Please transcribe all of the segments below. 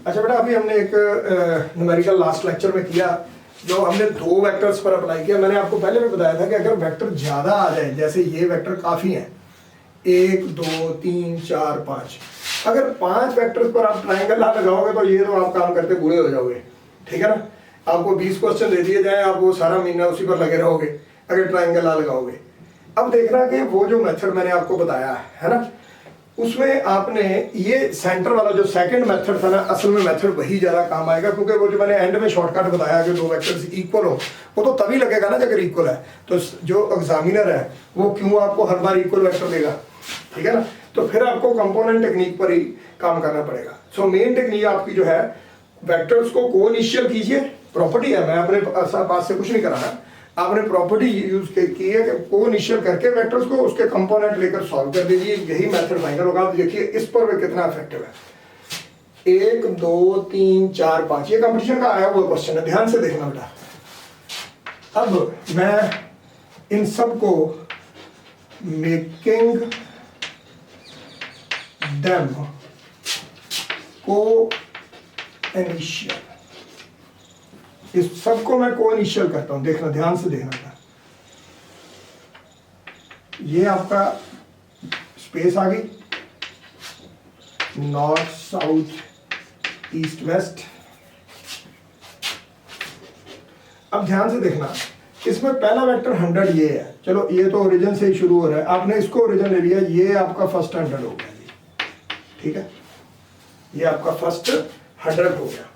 अच्छा बेटा, अभी हमने एक न्यूमेरिकल लास्ट लेक्चर में किया, जो हमने दो वेक्टर्स पर अप्लाई किया। मैंने आपको पहले भी बताया था कि अगर वेक्टर ज़्यादा आ जाए, जैसे ये वेक्टर काफ़ी हैं, 1 2 3 4 5, अगर 5 वेक्टर्स पर आप ट्राइंगल ना लगाओगे तो ये तो आप काम करते बूढ़े हो जाओगे, ठीक है ना। आपको 20 क्वेश्चन दे दिए जाए, आप वो सारा महीना उसी पर लगे रहोगे अगर ट्राइंगल ना लगाओगे। अब देखना कि वो जो मेथड मैंने आपको बताया है ना, उसमें आपने ये सेंटर वाला जो सेकंड मेथड था ना, असल में मेथड वही ज़्यादा काम आएगा, क्योंकि वो जो मैंने एंड में शॉर्टकट बताया कि दो वेक्टर्स इक्वल हो, वो तो तभी लगेगा ना अगर इक्वल है। तो जो एग्जामिनर है वो क्यों आपको हर बार इक्वल वेक्टर देगा, ठीक है ना। तो फिर आपको कंपोनेंट टेक्निक पर ही काम करना पड़ेगा। सो मेन टेक्निक आपकी जो है, वेक्टर्स को कोइनिशियल कीजिए, प्रॉपर्टी है, मैं अपने पास से कुछ नहीं करा रहा, आपने प्रॉपर्टी यूज की है कि कोइनिशियल करके वेक्टर्स को उसके कंपोनेंट लेकर सॉल्व कर दीजिए, यही मेथड फाइनल होगा। आप देखिए इस पर भी कितना इफेक्टिव है। 1 2 3 4 5, ये कंपटीशन का आया हुआ क्वेश्चन है, ध्यान से देखना बेटा। अब मैं इन सब को मेकिंग देम को इनिशियल, इस सबको मैं को इनिशियल करता हूं, देखना ध्यान से देखना था। ये आपका स्पेस आ गई, नॉर्थ साउथ ईस्ट वेस्ट। अब ध्यान से देखना, इसमें पहला वेक्टर 100 ये है, चलो ये तो ओरिजिन से ही शुरू हो रहा है, आपने इसको ओरिजिन ले लिया, ये आपका फर्स्ट 100 हो गया जी, ठीक है, ये आपका फर्स्ट 100 हो गया।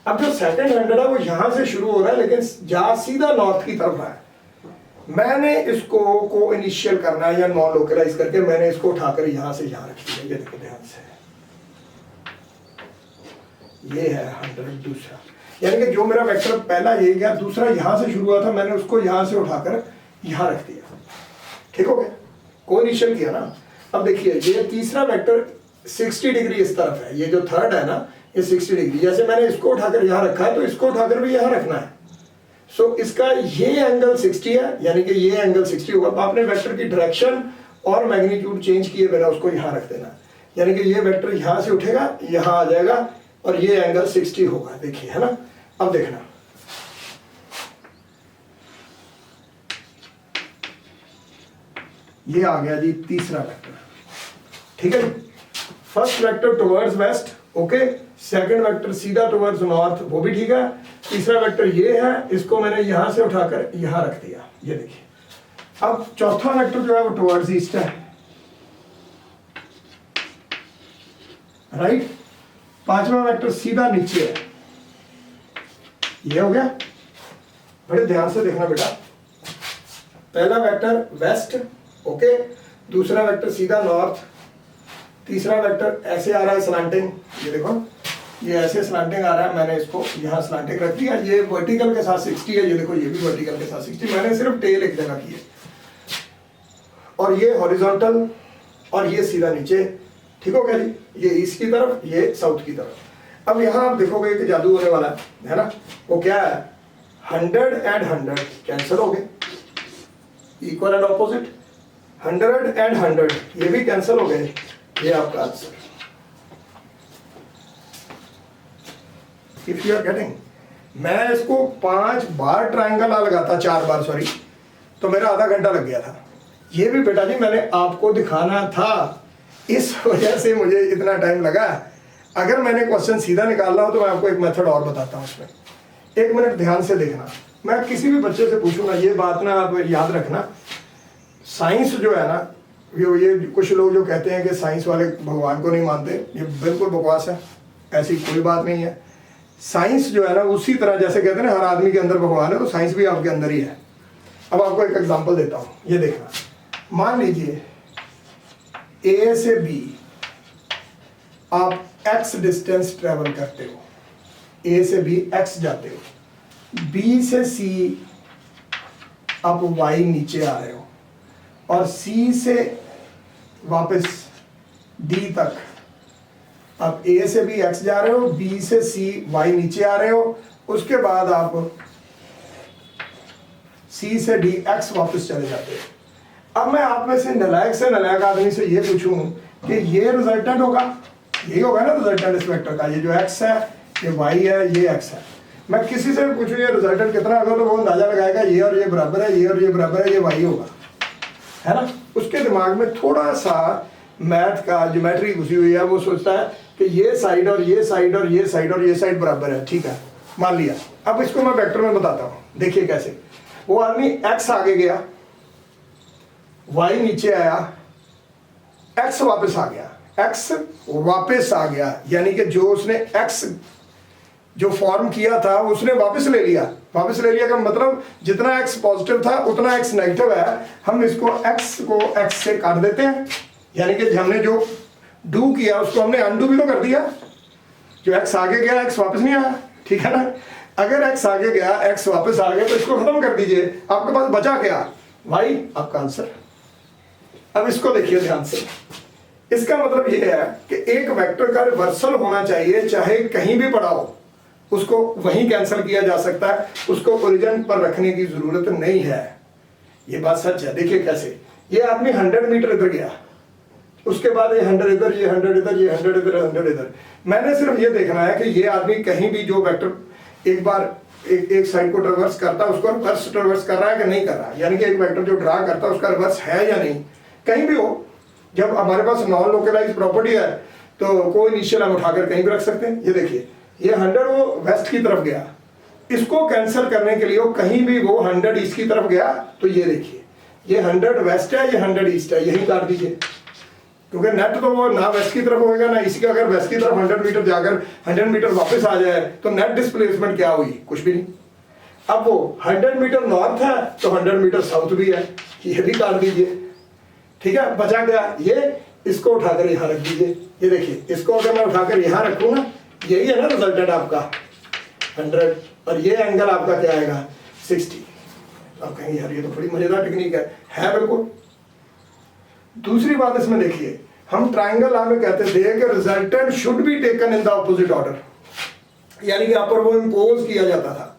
अब जो सेकंड 100 है वो यहां से शुरू हो रहा है, लेकिन जहां सीधा नॉर्थ की तरफ है। मैंने इसको को इनिशियल करना है या नॉन लोकलाइज करके मैंने इसको उठाकर यहां से यहां रख दिया। ये देखो ध्यान से, ये है 100 दूसरा, यानी कि जो मेरा वेक्टर पहला ये गया, दूसरा यहां से शुरू हुआ था, मैंने उसको यहां से उठाकर यहां रख दिया, ठीक हो गया, को इनिशियल किया ना। अब देखिए ये तीसरा वेक्टर 60 डिग्री इस तरफ है, ये जो थर्ड है ना ये 60 डिग्री, जैसे मैंने इसको उठाकर यहां रखा है तो इसको उठाकर भी यहां रखना है। सो इसका ये एंगल 60 है, यानी कि ये एंगल 60 होगा। तो आपने वेक्टर की डायरेक्शन और मैग्नीट्यूड चेंज किए बिना उसको यहां रख देना, यानी कि ये वेक्टर यहां से उठेगा यहां आ जाएगा और ये एंगल 60 होगा, देखिए है ना। अब देखना, ये आ गया जी तीसरा वेक्टर, ठीक है। First vector towards waste, okay, second vector सीधा टुवर्ड्स नॉर्थ, वो भी ठीक है। तीसरा वेक्टर ये है, इसको मैंने यहां से उठाकर यहां रख दिया, ये देखिए। अब चौथा वेक्टर जो है वो टुवर्ड्स ईस्ट है, राइट। पांचवा वेक्टर सीधा नीचे है, ये हो गया। बड़े ध्यान से देखना बेटा, पहला वेक्टर वेस्ट, ओके, दूसरा वेक्टर सीधा नॉर्थ, तीसरा वेक्टर ऐसे आ रहा है स्लैंटिंग, ये देखो ये ऐसे स्लैंटिंग आ रहा है, मैंने इसको यहाँ स्लैंटिंग रख दिया। ये वर्टिकल के साथ 60 है, ये देखो ये भी वर्टिकल के साथ 60, मैंने सिर्फ टेल एक जगह की है। और ये हॉरिजॉन्टल और ये सीधा नीचे, ठीक हो गया जी। ये ईस्ट की तरफ, ये साउथ की तरफ। अब यहाँ आप देखोगे कि जादू होने वाला है ना, वो क्या है, 100 एंड 100 कैंसिल हो गए, इक्वल एंड ऑपोजिट। 100 एंड 100 ये भी कैंसिल हो गए, ये आपका answer. If you are getting, मैं इसको 5 बार ट्राइंगल ना लगाता, 4 बार सॉरी, तो मेरा आधा घंटा लग गया था। ये भी बेटा जी मैंने आपको दिखाना था, इस वजह से मुझे इतना टाइम लगा। अगर मैंने क्वेश्चन सीधा निकालना हो तो मैं आपको एक मेथड और बताता हूँ उसमें। 1 मिनट ध्यान से देखना, मैं किसी भी बच्चे से पूछूंगा, ये बात ना आप याद रखना, साइंस जो है ना, ये कुछ लोग जो कहते हैं कि साइंस वाले भगवान को नहीं मानते, ये बिल्कुल बकवास है, ऐसी कोई बात नहीं है। साइंस जो है ना, उसी तरह जैसे कहते हैं ना हर आदमी के अंदर भगवान है, तो साइंस भी आपके अंदर ही है। अब आपको एक एग्जांपल देता हूँ, ये देखना। मान लीजिए ए से बी आप x डिस्टेंस ट्रेवल करते हो, ए से बी x जाते हो, बी से सी आप y नीचे आ रहे हो, और सी से वापस D तक आप A से B X जा रहे हो, B से C Y नीचे आ रहे हो, उसके बाद आप C से D X वापस चले जाते हो। अब मैं आप में से नालायक आदमी से ये पूछूं कि ये रिजल्टेंट होगा, यही होगा ना रिजल्टेंट इस वेक्टर का। ये जो x है, ये y है, ये x है। मैं किसी से भी पूछूं ये रिजल्टेंट कितना होगा तो वो अंदाजा लगाएगा ये और ये बराबर है, ये और ये बराबर है, ये y होगा, है ना। उसके दिमाग में थोड़ा सा मैथ का ज्योमेट्री घुसी हुई है, वो सोचता है कि ये साइड और ये साइड और ये साइड और ये साइड बराबर है, ठीक है, मान लिया। अब इसको मैं वेक्टर में बताता हूँ, देखिए कैसे। वो आदमी x आगे गया, y नीचे आया, x वापस आ गया, x वापस आ गया, यानी कि जो उसने x जो फॉर्म किया था उसने वापस ले लिया। वापस ले लिया का मतलब जितना x पॉजिटिव था उतना x नेगेटिव है, हम इसको x को x से काट देते हैं, यानी कि हमने जो डू किया उसको हमने अनडू भी तो कर दिया। जो x आगे गया x वापस नहीं आया, ठीक है ना। अगर x आगे गया x वापस आ गया तो इसको खत्म कर दीजिए, आपके पास बचा क्या, y, आपका आंसर। अब इसको देखिए ध्यान से, इसका मतलब यह है कि एक वेक्टर का रिवर्सल होना चाहिए, चाहे कहीं भी पड़ा हो, उसको वहीं कैंसिल किया जा सकता है, उसको ओरिजिन पर रखने की जरूरत नहीं है। ये बात सच है। देखिए कैसे, ये आदमी 100 मीटर इधर गया, उसके बाद ये 100 इधर, ये 100 इधर, ये 100 इधर, 100 इधर। मैंने सिर्फ ये देखना है कि ये आदमी कहीं भी जो वेक्टर एक बार एक साइड को ट्रेवर्स करता है उसको रिवर्स ट्रेवर्स कर रहा है कि नहीं कर रहा है, यानी कि एक वेक्टर जो ड्रा करता है उसका रिवर्स है या नहीं, कहीं भी हो। जब हमारे पास नॉन लोकलाइज प्रॉपर्टी है तो कोई इनिशियल हम उठाकर कहीं भी रख सकते हैं। ये देखिए, ये 100 वो वेस्ट की तरफ गया, इसको कैंसिल करने के लिए वो कहीं भी वो 100 ईस्ट की तरफ गया, तो ये देखिए ये 100 वेस्ट है, ये 100 ईस्ट है, यही काट दीजिए, क्योंकि नेट तो वो ना वेस्ट की तरफ होएगा ना ईस्ट की। अगर वेस्ट की तरफ 100 मीटर जाकर 100 मीटर वापस आ जाए तो नेट डिस्प्लेसमेंट क्या हुई, कुछ भी नहीं। अब वो 100 मीटर नॉर्थ है तो 100 मीटर साउथ भी है, ये भी काट दीजिए, ठीक है। बचा गया ये, इसको उठाकर यहाँ रख दीजिए। ये देखिए, इसको अगर मैं उठाकर यहाँ रखूँ ना, यही है ना रिजल्टेंट आपका 100, और ये एंगल आपका क्या आएगा 60। आप कहेंगे यार ये तो बड़ी मजेदार टेक्निक है बिल्कुल। दूसरी बात इसमें देखिए, हम ट्राइंगल लॉ में कहते थे कि resultant should be taken in the opposite order, यानी कि आप पर वो इम्पोज किया जाता था।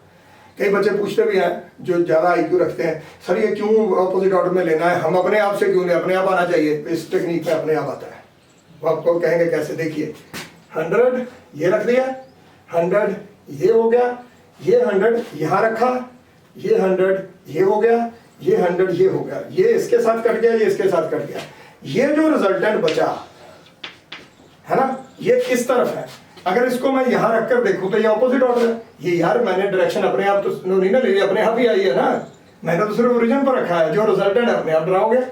कई बच्चे पूछते भी हैं जो ज्यादा आईक्यू रखते हैं, सर ये क्यों ऑपोजिट ऑर्डर में लेना है, हम अपने आप से क्यों नहीं, अपने आप आना चाहिए। इस टेक्निक में अपने आप आता है। वो आपको कहेंगे कैसे, देखिए 100 ये रख दिया, 100 ये हो गया, ये 100 यहाँ रखा, ये 100 ये हो गया, ये 100 ये हो गया, ये इसके साथ कट गया, ये इसके साथ कट गया। ये जो रिजल्टेंट बचा है ना, ये इस तरफ है। अगर इसको मैं यहां रखकर देखूं तो ये ऑपोजिट ऑर्डर है। ये यार मैंने डायरेक्शन अपने आप तो नहीं ना ले ली, अपने आप ही आई है ना, मैंने तो सिर्फ ओरिजिन पर रखा है, जो रिजल्टेंट अपने आप ड्राओगे।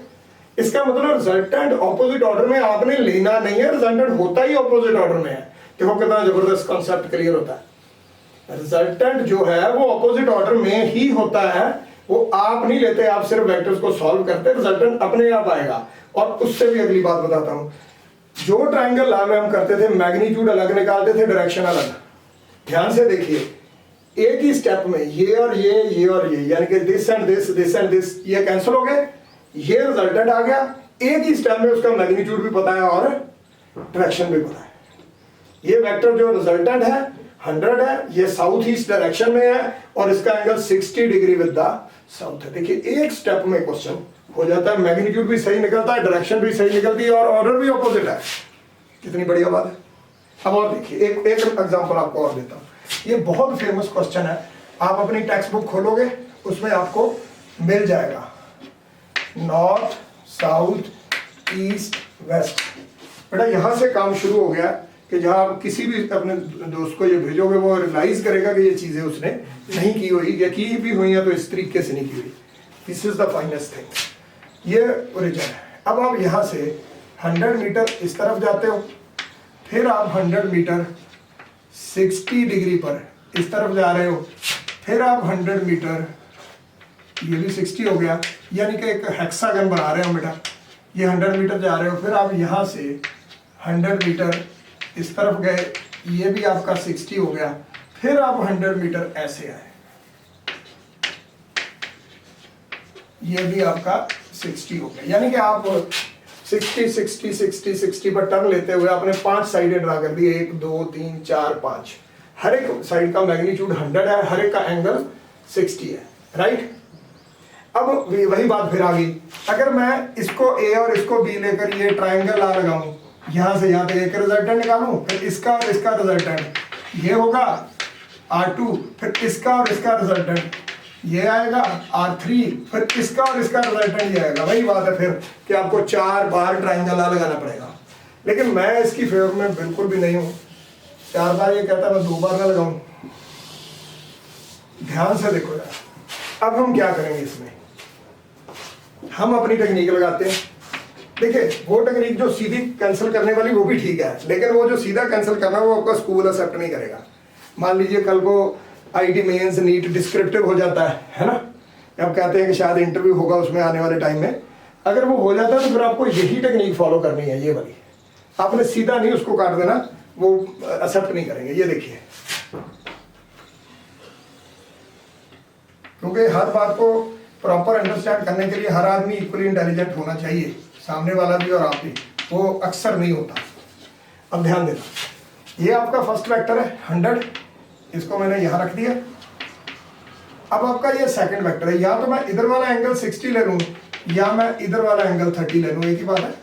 इसका मतलब रिजल्टेंट ऑपोजिट ऑर्डर में आपने लेना नहीं है, रिजल्टेंट होता ही ऑपोजिट ऑर्डर में है। देखो कितना जबरदस्त कॉन्सेप्ट क्लियर होता है। रिजल्टेंट जो है वो ऑपोजिट ऑर्डर में ही होता है, वो आप नहीं लेते, आप सिर्फ वेक्टर्स को सॉल्व करते, रिजल्टेंट अपने आप आएगा। और उससे भी अगली बात बताता हूं, जो ट्राइंगल लॉ में हम करते थे मैग्नीट्यूड अलग निकालते थे, डायरेक्शन अलग। ध्यान से देखिए, एक ही स्टेप में ये और ये और ये, यानी कि this and this, this and this, ये कैंसिल हो गए, ये रिजल्टेंट आ गया। एक ही स्टेप में उसका मैग्नीट्यूड भी पता है और डायरेक्शन भी पता है। ये वेक्टर जो रिजल्टेंट है 100 है, ये साउथ ईस्ट डायरेक्शन में है और इसका angle 60 degree with the south है। देखिए एक स्टेप में क्वेश्चन हो जाता है, मैग्नीट्यूड भी सही निकलता है, डायरेक्शन भी सही निकलती है और ऑर्डर भी ऑपोजिट है। कितनी बढ़िया बात है। अब और देखिए, एक एग्जांपल आपको और देता हूँ। ये बहुत फेमस क्वेश्चन है, आप अपनी टेक्स्ट बुक खोलोगे उसमें आपको मिल जाएगा, नॉर्थ साउथ ईस्ट वेस्ट। बेटा यहाँ से काम शुरू हो गया कि जहाँ आप किसी भी अपने दोस्त को ये भेजोगे वो रियलाइज करेगा कि ये चीजें उसने नहीं की हुई, या की भी हुई है तो इस तरीके से नहीं की हुई। This is the finest thing, ये ओरिजिन है। अब आप यहाँ से 100 मीटर इस तरफ जाते हो, फिर आप 100 मीटर 60 डिग्री पर इस तरफ जा रहे हो, फिर आप 100 मीटर, ये भी 60 हो गया, यानी कि एक हेक्सागन बना रहे हो बेटा। ये 100 मीटर जा रहे हो, फिर आप यहाँ से 100 मीटर इस तरफ गए, ये भी आपका 60 हो गया, फिर आप 100 मीटर ऐसे आए, ये भी आपका 60 हो गया। यानी कि आप 60 60 60 60 पर टर्न लेते हुए आपने 5 साइडें ड्रा कर दी, 1 2 3 4 5। हर एक साइड का मैग्नीट्यूड 100 है, हर एक का एंगल 60 है, राइट। अब वही बात फिर आ गई, अगर मैं इसको ए और इसको बी लेकर ये ट्राइंगल आ लगाऊं यहाँ से यहाँ तक एक रिजल्टेंट निकालूं, फिर इसका और इसका रिजल्टेंट ये होगा R2, फिर इसका और इसका रिजल्टेंट ये आएगा R3, फिर इसका और इसका रिजल्टेंट ये आएगा। वही बात है फिर कि आपको 4 बार ट्रायंगल लगाना पड़ेगा, लेकिन मैं इसकी फेवर में बिल्कुल भी नहीं हूँ। 4 बार ये कहता है मैं 2 बार ना लगाऊं। ध्यान से देखो यार, अब हम क्या करेंगे इसमें, हम अपनी टेक्निक लगाते हैं। देखिए वो टेक्निक जो सीधी कैंसिल करने वाली वो भी ठीक है, लेकिन वो जो सीधा कैंसिल करना वो आपका स्कूल एक्सेप्ट नहीं करेगा। मान लीजिए कल को आईटी मेंस नीट डिस्क्रिप्टिव हो जाता है ना, अब कहते हैं कि शायद इंटरव्यू होगा उसमें आने वाले टाइम में, अगर वो हो जाता है तो फिर आपको यही टेक्निक फॉलो करनी है, ये वाली। आपने सीधा नहीं उसको काट देना, वो एक्सेप्ट नहीं करेंगे। ये देखिए, क्योंकि हर बात को प्रॉपर अंडरस्टैंड करने के लिए हर आदमी इक्वली इंटेलिजेंट होना चाहिए, सामने वाला भी और आप भी, वो अक्सर नहीं होता। अब ध्यान देना, ये आपका फर्स्ट वेक्टर है 100, इसको मैंने यहाँ रख दिया। अब आपका ये सेकंड वेक्टर है, या तो मैं इधर वाला एंगल 60 ले लूँ या मैं इधर वाला एंगल 30 ले लूँ, एक ही बात है।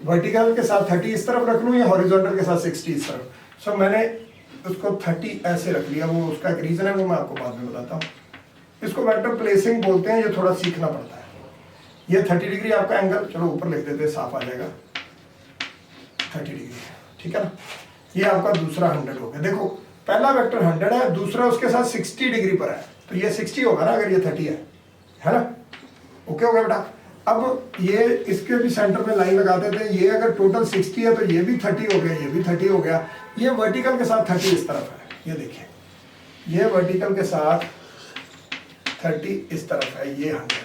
वर्टिकल के साथ 30 इस तरफ रख लूँ या हॉरिजॉन्टल के साथ 60 इस तरफ। सो मैंने उसको 30 ऐसे रख लिया, वो उसका एक रीज़न है, वो मैं आपको बाद में बताता हूँ। इसको वेक्टर प्लेसिंग बोलते हैं, ये थोड़ा सीखना पड़ता है। ये 30 डिग्री आपका एंगल, चलो ऊपर लिख देते हैं, साफ आ जाएगा 30 डिग्री, ठीक है ना। ये आपका दूसरा 100 हो गया। देखो पहला वेक्टर 100 है, दूसरा उसके साथ 60 डिग्री पर है, तो ये 60 होगा ना अगर ये 30 है ना। ओके हो गया बेटा। अब ये इसके भी सेंटर में लाइन लगा देते हैं, ये अगर टोटल 60 है तो ये भी 30 हो गया, ये भी 30 हो गया। ये वर्टिकल के साथ 30 इस तरफ है, ये देखिए, ये वर्टिकल के साथ 30 इस तरफ है, ये 100,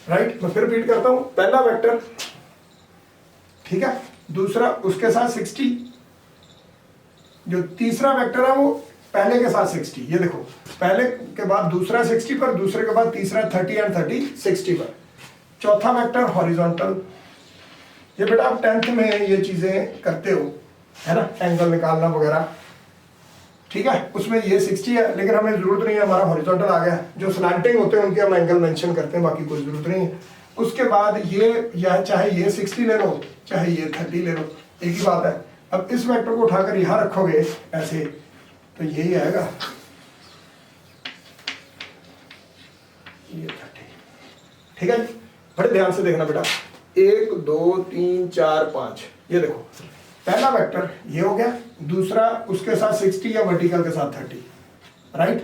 राइट। मैं फिर रिपीट करता हूं, पहला वेक्टर, ठीक है, दूसरा उसके साथ 60, जो तीसरा वेक्टर है वो पहले के साथ 60, ये देखो पहले के बाद दूसरा 60 पर, दूसरे के बाद तीसरा 30 एंड 30 60 पर। चौथा वेक्टर हॉरिजॉन्टल, ये बेटा आप 10th में ये चीजें करते हो है ना, एंगल निकालना वगैरह, ठीक है, उसमें ये 60 है, लेकिन हमें जरूरत नहीं है, हमारा हॉरिजॉन्टल आ गया। जो स्लैंटिंग होते हैं उनके हम एंगल मेंशन करते हैं, बाकी कोई जरूरत नहीं है। उसके बाद ये, या चाहे ये 60 ले लो चाहे ये 30 ले लो, एक ही बात है। अब इस वेक्टर को उठाकर यहां रखोगे ऐसे, तो यही आएगा, ये 30, ठीक है। बड़े ध्यान से देखना बेटा, 1 2 3 4 5, ये देखो पहला वेक्टर ये हो गया, दूसरा उसके साथ 60 या वर्टिकल के साथ 30, राइट,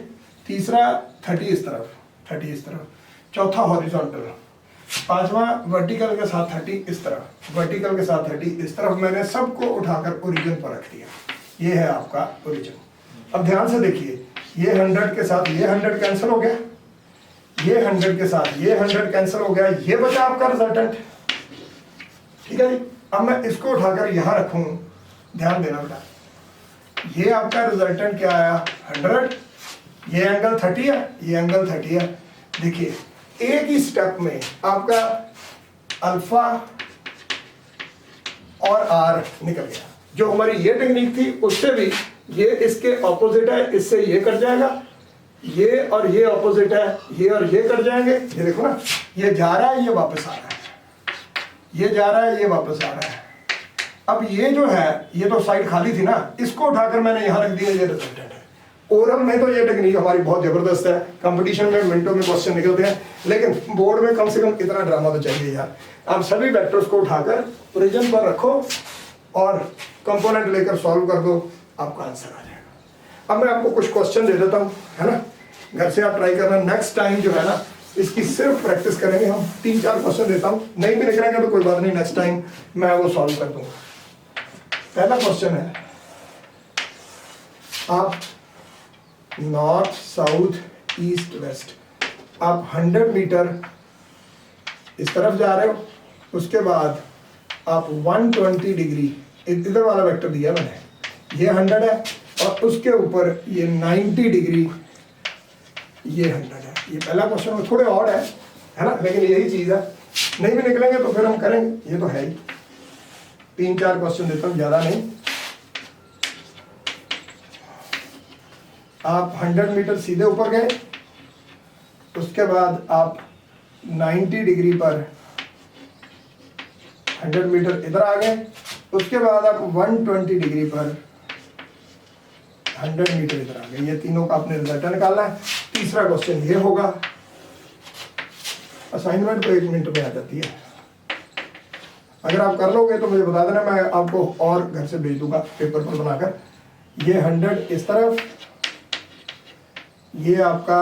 तीसरा 30 इस तरफ, 30 इस तरफ, चौथा हॉरिजॉन्टल, पांचवा वर्टिकल के साथ 30 इस तरफ, वर्टिकल के साथ 30 इस तरफ। मैंने सबको उठाकर ओरिजिन पर रख दिया, ये है आपका ओरिजिन। अब ध्यान से देखिए, ये 100 के साथ ये 100 कैंसिल हो गया, ये 100 के साथ ये 100 कैंसिल हो गया, ये बचा आपका रिजल्टेंट, ठीक है जी। अब मैं इसको उठाकर यहां रखूं, ध्यान देना बेटा, ये आपका रिजल्टेंट क्या आया 100, ये एंगल 30 है, ये एंगल 30 है। देखिए एक ही स्टेप में आपका अल्फा और आर निकल गया। जो हमारी ये टेक्निक थी उससे भी ये इसके ऑपोजिट है, इससे ये कट जाएगा, ये और ये ऑपोजिट है, ये और ये कट जाएंगे। ये देखो ना, ये जा रहा है, ये वापस आ रहा है, ये जा रहा है, ये वापस आ रहा है। अब ये जो है, ये तो साइड खाली थी ना, इसको उठाकर मैंने यहां रख दिया, ये रिजल्टेंट है। ओरल में तो ये टेक्निक हमारी बहुत जबरदस्त है, कंपटीशन में मिनटों में क्वेश्चन निकलते हैं, लेकिन बोर्ड में कम से कम इतना ड्रामा तो चाहिए यार। आप सभी वेक्टर्स को उठाकर ओरिजिन पर रखो और कंपोनेंट लेकर सॉल्व कर दो, आपका आंसर आ जाएगा। अब मैं आपको कुछ क्वेश्चन दे देता हूँ, है ना, घर से आप ट्राई करना। नेक्स्ट टाइम जो है ना, इसकी सिर्फ प्रैक्टिस करेंगे हम। 3-4 क्वेश्चन देता हूँ, नहीं भी निकलेंगे तो कोई बात नहीं, नेक्स्ट टाइम मैं वो सॉल्व कर दूंगा। पहला क्वेश्चन है, आप नॉर्थ साउथ ईस्ट वेस्ट, आप 100 मीटर इस तरफ जा रहे हो, उसके बाद आप 120 डिग्री, इधर वाला वेक्टर दिया मैंने, ये 100 है, और उसके ऊपर ये 90 डिग्री, ये 100 है। ये पहला क्वेश्चन थोड़े और है ना, लेकिन यही चीज़ है। नहीं भी निकलेंगे तो फिर हम करेंगे, ये तो है ही। 3-4 क्वेश्चन देता हूँ, ज़्यादा नहीं। आप 100 मीटर सीधे ऊपर गए, उसके बाद आप 90 डिग्री पर 100 मीटर इधर आ गए। उसके बाद आप 120 डिग्री पर 100 मीटर इधर आ गए। ये तीनों का आपने रिजल्ट निकालना है। तीसरा क्वेश्चन ये होगा, असाइनमेंट तो 1 मिनट में आ जाती है, अगर आप कर लोगे तो मुझे बता देना, मैं आपको और घर से भेज दूंगा पेपर पर बनाकर। ये 100 इस तरफ, ये आपका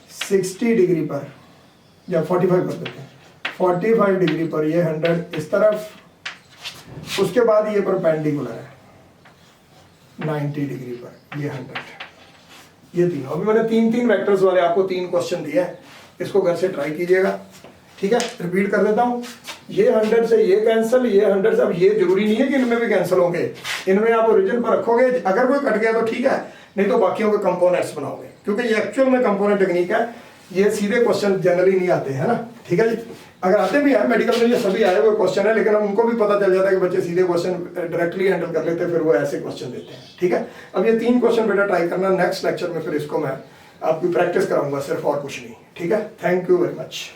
60 डिग्री पर या 45 कर देते हैं, 45 डिग्री पर ये 100 इस तरफ। उसके बाद ये परपेंडिकुलर है 90 डिग्री पर ये 100। ये तीनों, अभी मैंने 3 वेक्टर्स वाले आपको 3 क्वेश्चन दिए हैं, इसको घर से ट्राई कीजिएगा। ठीक है, रिपीट कर देता हूँ। ये 100 से ये कैंसिल, ये 100 से, अब ये जरूरी नहीं है कि इनमें भी कैंसिल होंगे, इनमें आप ओरिजिन पर रखोगे, अगर कोई कट गया तो ठीक है, नहीं तो बाकियों के कंपोनेंट्स बनाओगे, क्योंकि ये एक्चुअल में कंपोनेंट टेक्निक है। ये सीधे क्वेश्चन जनरली नहीं आते हैं ना, ठीक है जी। अगर आते भी हैं मेडिकल में, ये सभी आए हुए क्वेश्चन है, लेकिन उनको भी पता चल जाता है कि बच्चे सीधे क्वेश्चन डायरेक्टली हैंडल कर लेते हैं, फिर वो ऐसे क्वेश्चन देते हैं। ठीक है, अब ये 3 क्वेश्चन बेटा ट्राई करना, नेक्स्ट लेक्चर में फिर इसको मैं आपकी प्रैक्टिस कराऊंगा सिर्फ, और कुछ नहीं। ठीक है, थैंक यू वेरी मच।